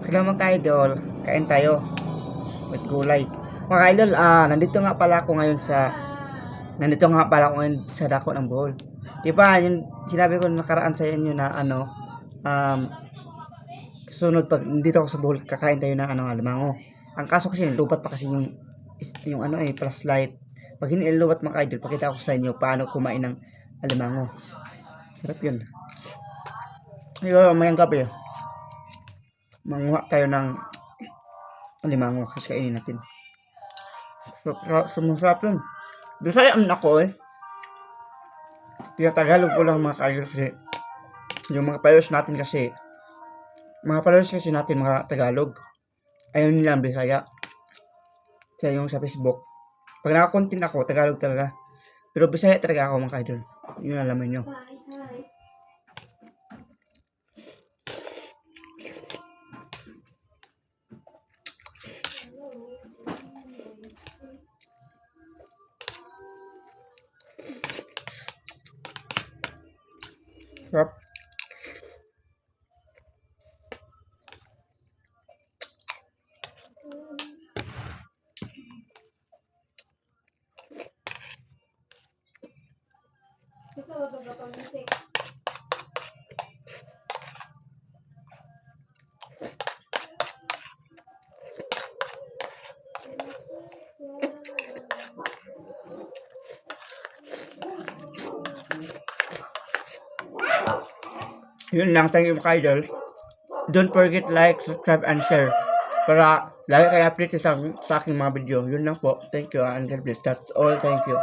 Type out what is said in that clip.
Salamat mga idol, kain tayo with gulay. Mga idol, nandito nga pala ako ngayon sa dako ng Bohol. Di ba, yung sinabi ko nakaraan sa inyo na um, sunod pag dito ako sa Bohol, kakain tayo ng alimango. Ang kaso kasi lupat pa kasi yung flashlight. Pag hinilubat mga idol, pakita ko sa inyo paano kumain ng alimango. Sarap yun. Ngayon, mayang gabi, manguha tayo ng alimango kasi kainin natin. Sumusap yun. Bisaya ako eh. Kaya Tagalog ko lang mga kaidol kasi yung mga followers natin mga Tagalog. Ayaw nila ang Bisaya. Kaya yung sa Facebook. Pag naka-content ako, Tagalog talaga. Pero Bisaya talaga ako mga kaidol. Yun alaman nyo. Sarap. Yun lang, thank you mga idol. Don't forget like, subscribe, and share para lagi kayo update sa aking mga video. Yun lang po. Thank you and God bless. That's all. Thank you.